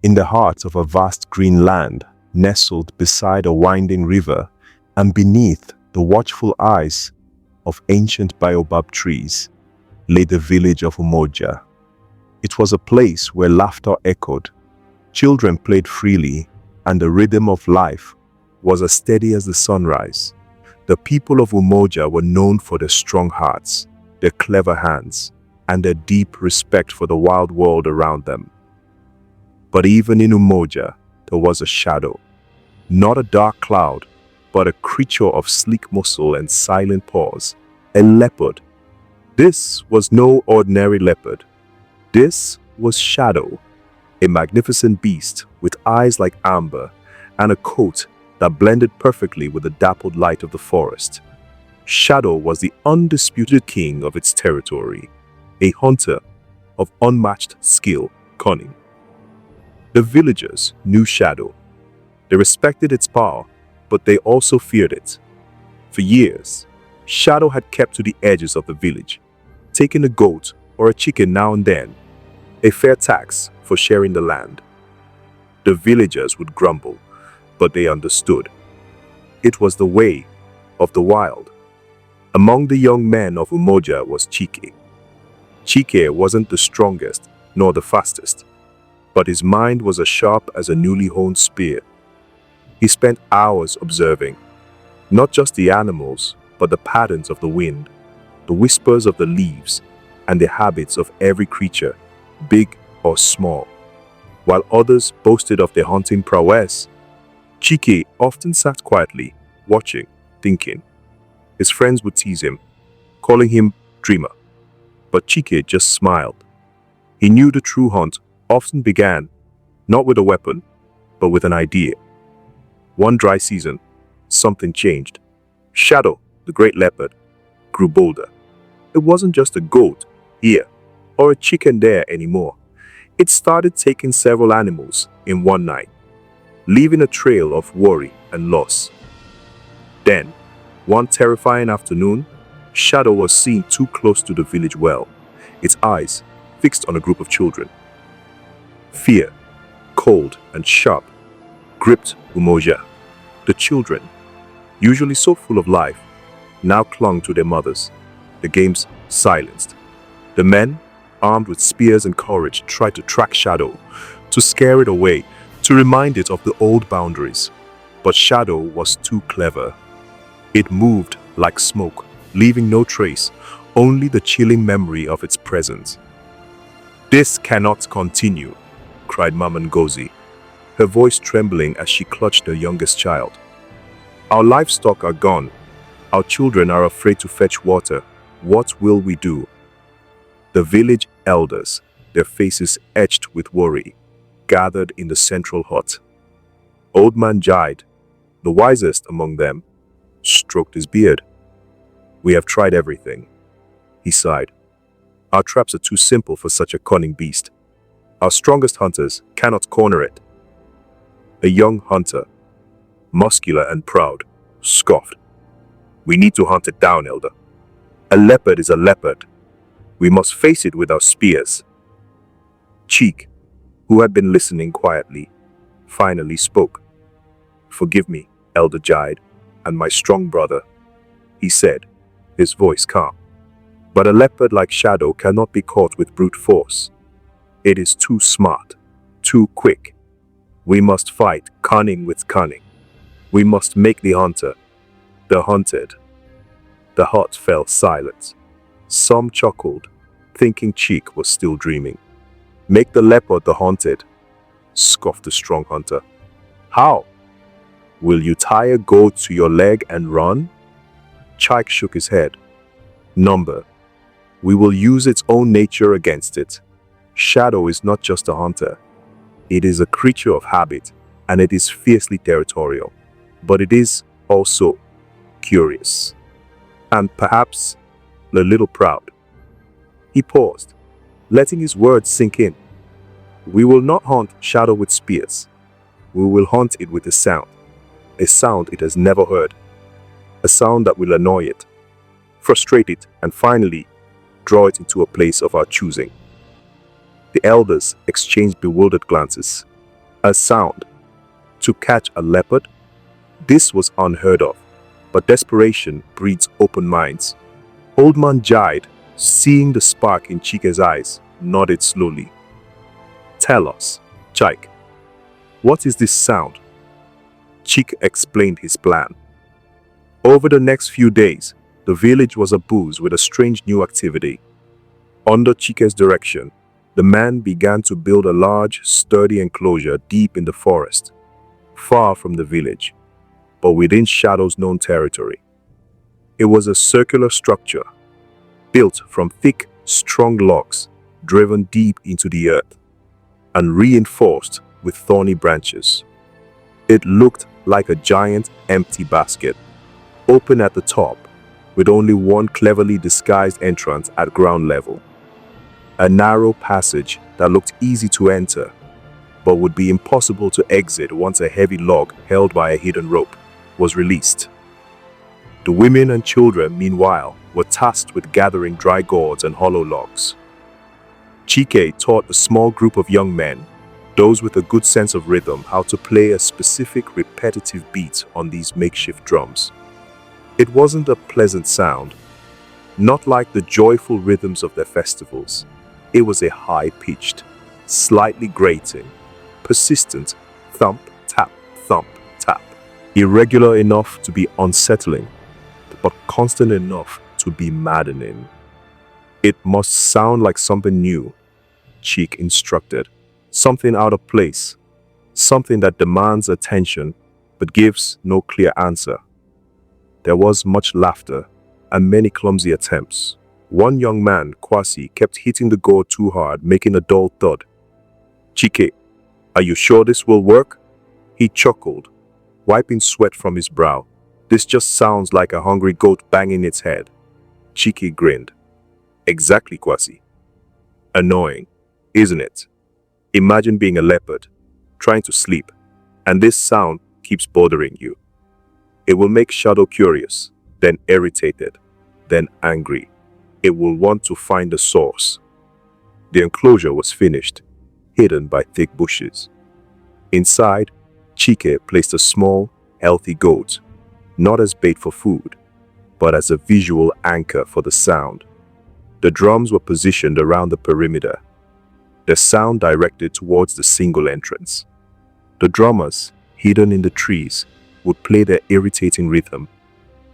In the heart of a vast green land, nestled beside a winding river, and beneath the watchful eyes of ancient baobab trees, lay the village of Umoja. It was a place where laughter echoed, children played freely, and the rhythm of life was as steady as the sunrise. The people of Umoja were known for their strong hearts, their clever hands, and their deep respect for the wild world around them. But even in Umoja, there was a shadow. Not a dark cloud, but a creature of sleek muscle and silent paws. A leopard. This was no ordinary leopard. This was Shadow, a magnificent beast with eyes like amber and a coat that blended perfectly with the dappled light of the forest. Shadow was the undisputed king of its territory, a hunter of unmatched skill, cunning. The villagers knew Shadow. They respected its power, but they also feared it. For years, Shadow had kept to the edges of the village, taking a goat or a chicken now and then, a fair tax for sharing the land. The villagers would grumble, but they understood. It was the way of the wild. Among the young men of Umoja was Chike. Chike wasn't the strongest nor the fastest, but his mind was as sharp as a newly honed spear. He spent hours observing, not just the animals, but the patterns of the wind, the whispers of the leaves, and the habits of every creature, big or small. While others boasted of their hunting prowess, Chike often sat quietly, watching, thinking. His friends would tease him, calling him dreamer, but Chike just smiled. He knew the true hunt often began not with a weapon, but with an idea. One dry season, something changed. Shadow, the great leopard, grew bolder. It wasn't just a goat here or a chicken there anymore. It started taking several animals in one night, leaving a trail of worry and loss. Then, one terrifying afternoon, Shadow was seen too close to the village well, its eyes fixed on a group of children. Fear, cold and sharp, gripped Umoja. The children, usually so full of life, now clung to their mothers. The games silenced. The men, armed with spears and courage, tried to track Shadow, to scare it away, to remind it of the old boundaries. But Shadow was too clever. It moved like smoke, leaving no trace, only the chilling memory of its presence. "This cannot continue," cried Mama Ngozi, her voice trembling as she clutched her youngest child. "Our livestock are gone. Our children are afraid to fetch water. What will we do?" The village elders, their faces etched with worry, gathered in the central hut. Old man Jide, the wisest among them, stroked his beard. "We have tried everything," he sighed. "Our traps are too simple for such a cunning beast. Our strongest hunters cannot corner it." A young hunter, muscular and proud, scoffed. "We need to hunt it down, elder. A leopard is a leopard. We must face it with our spears." Chike, who had been listening quietly, finally spoke. "Forgive me, Elder Jide, and my strong brother," he said, his voice calm. "But a leopard like Shadow cannot be caught with brute force. It is too smart, too quick. We must fight cunning with cunning. We must make the hunter the hunted." The hut fell silent. Some chuckled, thinking Chike was still dreaming. "Make the leopard the hunted," scoffed the strong hunter. "How? Will you tie a goat to your leg and run?" Chike shook his head. "Number. We will use its own nature against it. Shadow is not just a hunter. It is a creature of habit, and it is fiercely territorial. But it is also curious, and perhaps a little proud." He paused, letting his words sink in. "We will not hunt Shadow with spears. We will hunt it with a sound it has never heard, a sound that will annoy it, frustrate it, and finally draw it into a place of our choosing." The elders exchanged bewildered glances. A sound. To catch a leopard? This was unheard of, but desperation breeds open minds. Old man Jide, seeing the spark in Chike's eyes, nodded slowly. Tell us, Chike, what is this sound? Chike explained his plan. Over the next few days, the village was abuzz with a strange new activity. Under Chike's direction, the man began to build a large, sturdy enclosure deep in the forest, far from the village, but within Shadow's known territory. It was a circular structure, built from thick, strong logs driven deep into the earth and reinforced with thorny branches. It looked like a giant empty basket, open at the top, with only one cleverly disguised entrance at ground level. A narrow passage that looked easy to enter, but would be impossible to exit once a heavy log held by a hidden rope was released. The women and children, meanwhile, were tasked with gathering dry gourds and hollow logs. Chike taught a small group of young men, those with a good sense of rhythm, how to play a specific repetitive beat on these makeshift drums. It wasn't a pleasant sound, not like the joyful rhythms of their festivals. It was a high-pitched, slightly grating, persistent thump, tap, irregular enough to be unsettling, but constant enough to be maddening. It must sound like something new, Chike instructed, something out of place, something that demands attention but gives no clear answer. There was much laughter and many clumsy attempts. One young man, Kwasi, kept hitting the gourd too hard, making a dull thud. Chike, are you sure this will work? He chuckled, wiping sweat from his brow. This just sounds like a hungry goat banging its head. Chike grinned. Exactly, Kwasi. Annoying, isn't it? Imagine being a leopard, trying to sleep, and this sound keeps bothering you. It will make Shadow curious, then irritated, then angry. It will want to find the source. The enclosure was finished, hidden by thick bushes. Inside, Chike placed a small, healthy goat, not as bait for food, but as a visual anchor for the sound. The drums were positioned around the perimeter, their sound directed towards the single entrance. The drummers, hidden in the trees, would play their irritating rhythm,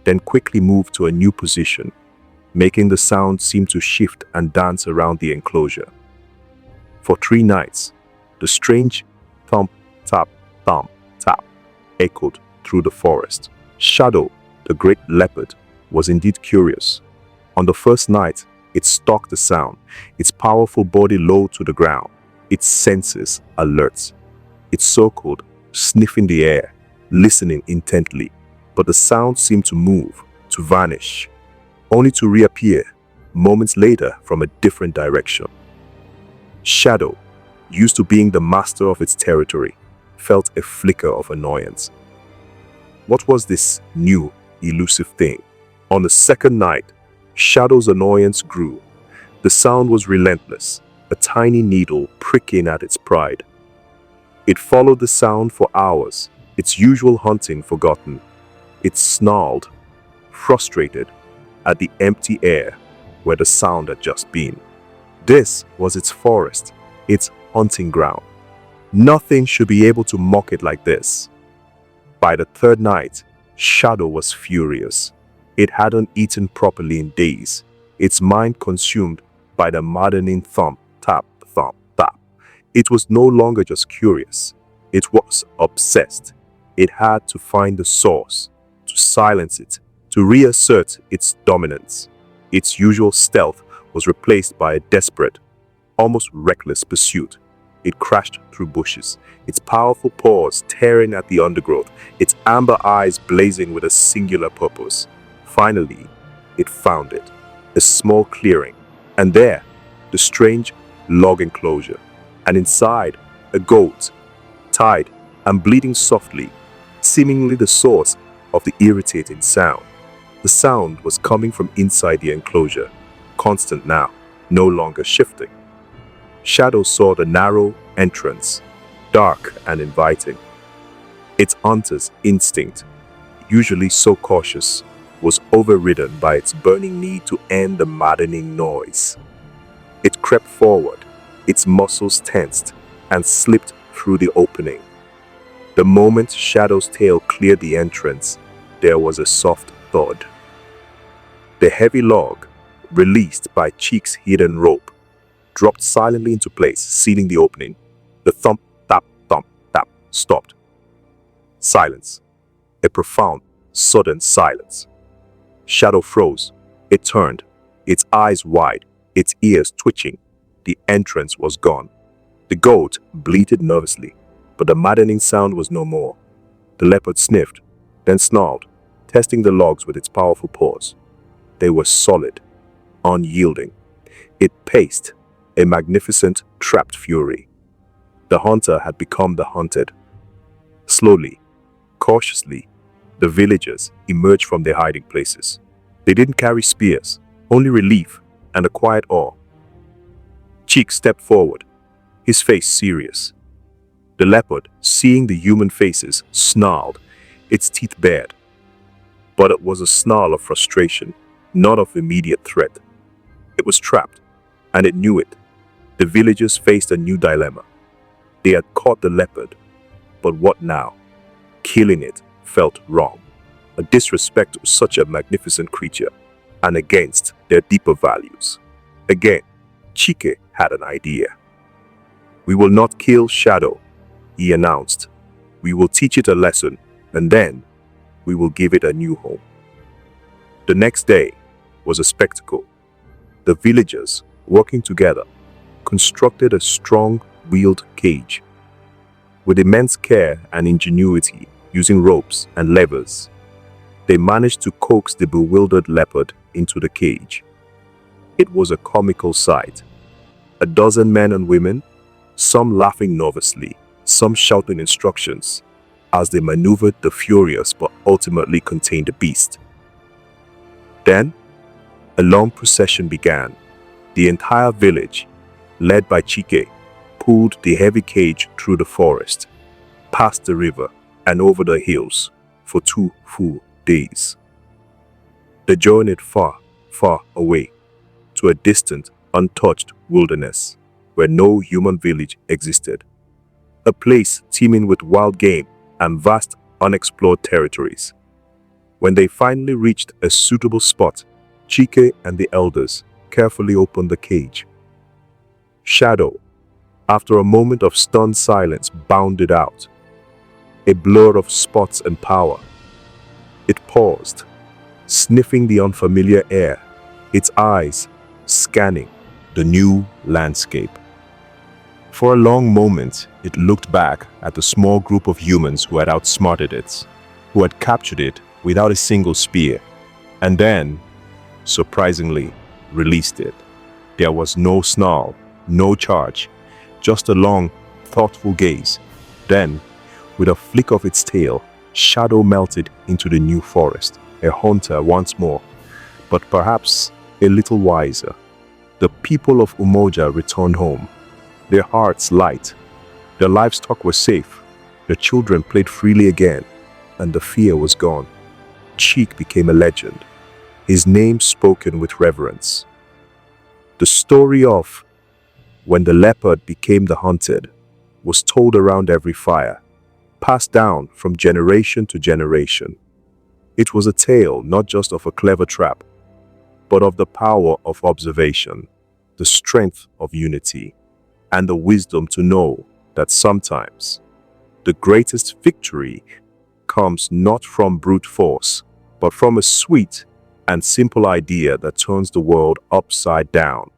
then quickly move to a new position, making the sound seem to shift and dance around the enclosure. For 3 nights, the strange thump, tap, echoed through the forest. Shadow, the great leopard, was indeed curious. On the first night, it stalked the sound, its powerful body low to the ground, its senses alert. It circled, sniffing the air, listening intently, but the sound seemed to move, to vanish, only to reappear moments later from a different direction. Shadow, used to being the master of its territory, felt a flicker of annoyance. What was this new, elusive thing? On the second night, Shadow's annoyance grew. The sound was relentless, a tiny needle pricking at its pride. It followed the sound for hours, its usual hunting forgotten. It snarled, frustrated, at the empty air where the sound had just been. This was its forest, its hunting ground. Nothing should be able to mock it like this. By the third night, Shadow was furious. It hadn't eaten properly in days, its mind consumed by the maddening thump, tap. It was no longer just curious. It was obsessed. It had to find the source, to silence it, to reassert its dominance. Its usual stealth was replaced by a desperate, almost reckless pursuit. It crashed through bushes, its powerful paws tearing at the undergrowth, its amber eyes blazing with a singular purpose. Finally, it found it, a small clearing, and there, the strange log enclosure, and inside, a goat, tied and bleeding softly, seemingly the source of the irritating sound. The sound was coming from inside the enclosure, constant now, no longer shifting. Shadow saw the narrow entrance, dark and inviting. Its hunter's instinct, usually so cautious, was overridden by its burning need to end the maddening noise. It crept forward, its muscles tensed, and slipped through the opening. The moment Shadow's tail cleared the entrance, there was a soft thud. The heavy log, released by Chike's hidden rope, dropped silently into place, sealing the opening. The thump, tap, stopped. Silence. A profound, sudden silence. Shadow froze. It turned, its eyes wide, its ears twitching. The entrance was gone. The goat bleated nervously, but the maddening sound was no more. The leopard sniffed, then snarled, testing the logs with its powerful paws. They were solid, unyielding. It paced, a magnificent, trapped fury. The hunter had become the hunted. Slowly, cautiously, the villagers emerged from their hiding places. They didn't carry spears, only relief and a quiet awe. Chike stepped forward, his face serious. The leopard, seeing the human faces, snarled, its teeth bared. But it was a snarl of frustration, not of immediate threat. It was trapped, and it knew it. The villagers faced a new dilemma. They had caught the leopard, but what now? Killing it felt wrong, a disrespect to such a magnificent creature, and against their deeper values. Again, Chike had an idea. "We will not kill Shadow," he announced. "We will teach it a lesson, and then we will give it a new home." The next day was a spectacle. The villagers, working together, constructed a strong-wheeled cage. With immense care and ingenuity, using ropes and levers, they managed to coax the bewildered leopard into the cage. It was a comical sight. A dozen men and women, some laughing nervously, some shouting instructions, as they maneuvered the furious but ultimately contained the beast. Then, a long procession began. The entire village, led by Chike, pulled the heavy cage through the forest, past the river, and over the hills for 2 full days. They journeyed far, far away, to a distant, untouched wilderness where no human village existed. A place teeming with wild game and vast, unexplored territories. When they finally reached a suitable spot, Chike and the elders carefully opened the cage. Shadow, after a moment of stunned silence, bounded out, a blur of spots and power. It paused, sniffing the unfamiliar air, its eyes scanning the new landscape. For a long moment, it looked back at the small group of humans who had outsmarted it, who had captured it without a single spear, and then, surprisingly, released it. There was no snarl, no charge, just a long, thoughtful gaze. Then, with a flick of its tail, Shadow melted into the new forest, a hunter once more, but perhaps a little wiser. The people of Umoja returned home, their hearts light. Their livestock were safe, their children played freely again, and the fear was gone. Chike became a legend, his name spoken with reverence. The story of when the leopard became the hunted was told around every fire, passed down from generation to generation. It was a tale not just of a clever trap, but of the power of observation, the strength of unity, and the wisdom to know that sometimes the greatest victory comes not from brute force, but from a sweet and simple idea that turns the world upside down.